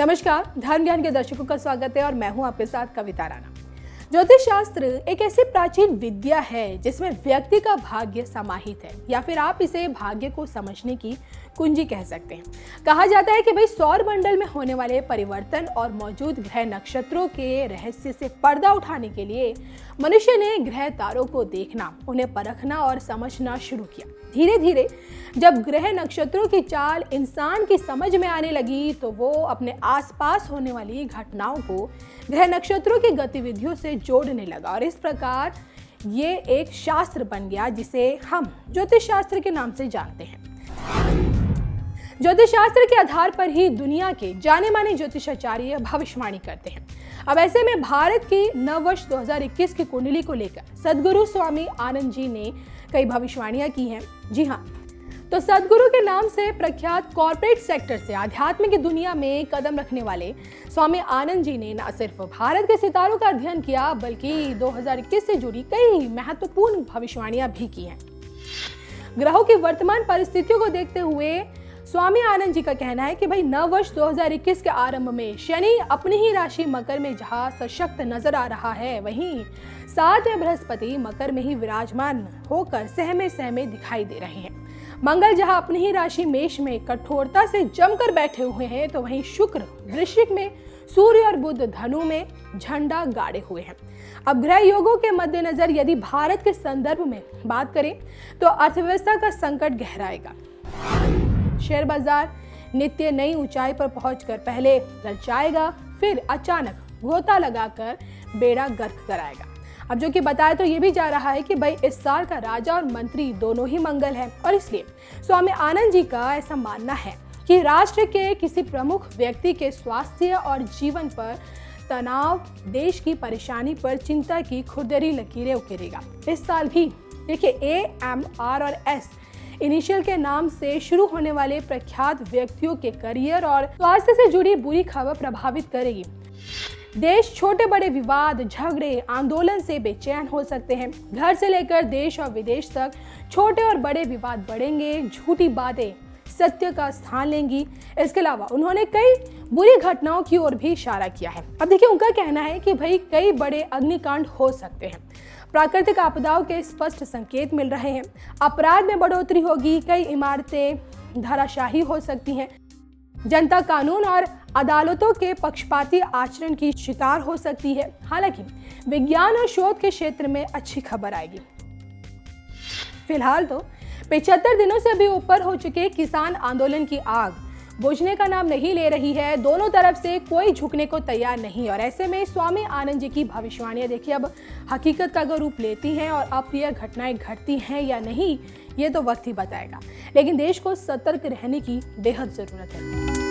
नमस्कार, धर्म ज्ञान के दर्शकों का स्वागत है और मैं हूं आपके साथ कविता राणा। ज्योतिष शास्त्र एक ऐसी प्राचीन विद्या है जिसमें व्यक्ति का भाग्य समाहित है, या फिर आप इसे भाग्य को समझने की कुंजी कह सकते हैं। कहा जाता है कि भाई सौर मंडल में होने वाले परिवर्तन और मौजूद ग्रह नक्षत्रों के रहस्य से पर्दा उठाने के लिए मनुष्य ने ग्रह तारों को देखना, उन्हें परखना और समझना शुरू किया। धीरे धीरे जब ग्रह नक्षत्रों की चाल इंसान की समझ में आने लगी तो वो अपने आसपास होने वाली घटनाओं को ग्रह नक्षत्रों की गतिविधियों से जोड़ने लगा और इस प्रकार ये एक शास्त्र बन गया जिसे हम ज्योतिष शास्त्र के नाम से जानते हैं। ज्योतिष शास्त्र के आधार पर ही दुनिया के जाने माने ज्योतिषाचार्य भविष्यवाणी करते हैं। अब ऐसे में भारत की नववर्ष 2021 की कुंडली को लेकर सद्गुरु स्वामी आनंद जी ने कई भविष्यवाणियां की हैं। जी हाँ, तो सद्गुरु के नाम से प्रख्यात कॉर्पोरेट सेक्टर से आध्यात्म की दुनिया में कदम रखने वाले स्वामी आनंद जी ने न सिर्फ भारत के सितारों का अध्ययन किया बल्कि 2021 से जुड़ी कई महत्वपूर्ण भविष्यवाणियां भी की हैं। ग्रहों की वर्तमान परिस्थितियों को देखते हुए स्वामी आनंद जी का कहना है कि भाई नववर्ष 2021 के आरंभ में शनि अपनी ही राशि मकर में जहां सशक्त नजर आ रहा है, वहीं साथ में बृहस्पति मकर में ही विराजमान होकर सहमे सहमे दिखाई दे रहे हैं। मंगल जहां अपनी ही राशि मेष में कठोरता से जमकर बैठे हुए हैं, तो वहीं शुक्र वृश्चिक में, सूर्य और बुध धनु में झंडा गाड़े हुए हैं। अब ग्रह योगों के मद्देनजर यदि भारत के संदर्भ में बात करें तो अर्थव्यवस्था का संकट गहराएगा। शेयर बाजार नित्य नई ऊंचाई पर पहुंचकर पहले ललचाएगा, फिर अचानक गोता लगाकर बेड़ा गर्क कराएगा। अब जो कि बताया तो ये भी जा रहा है कि भाई इस साल का राजा और मंत्री दोनों ही मंगल है और इसलिए स्वामी आनंद जी का ऐसा मानना है कि राष्ट्र के किसी प्रमुख व्यक्ति के स्वास्थ्य और जीवन पर तनाव देश की परेशानी पर चिंता की खुरदरी लकीरें उकेरेगा। इस साल भी देखिए AMR और S इनिशियल के नाम से शुरू होने वाले प्रख्यात व्यक्तियों के करियर और स्वास्थ्य से जुड़ी बुरी खबर प्रभावित करेगी। देश छोटे बड़े विवाद, झगड़े, आंदोलन से बेचैन हो सकते हैं। घर से लेकर देश और विदेश तक छोटे और बड़े विवाद बढ़ेंगे, झूठी बातें सत्य का स्थान लेंगी। इसके अलावा उन्होंने कई बुरी घटनाओं की ओर भी इशारा किया है। अब देखिए उनका कहना है कि भाई कई बड़े अग्निकांड हो सकते हैं, प्राकृतिक आपदाओं के स्पष्ट संकेत मिल रहे हैं, अपराध में बढ़ोतरी होगी, कई इमारतें धराशायी हो सकती हैं, जनता कानून और अदालतों के पक्षपाती आचरण की शिकार हो सकती है। हालांकि विज्ञान और शोध के क्षेत्र में अच्छी खबर आएगी। फिलहाल तो 75 दिनों से भी ऊपर हो चुके किसान आंदोलन की आग बुझने का नाम नहीं ले रही है। दोनों तरफ से कोई झुकने को तैयार नहीं और ऐसे में स्वामी आनंद जी की भविष्यवाणियां देखिए अब हकीकत का अगर रूप लेती हैं और अप्रिय घटनाएं घटती हैं या नहीं, ये तो वक्त ही बताएगा। लेकिन देश को सतर्क रहने की बेहद जरूरत है।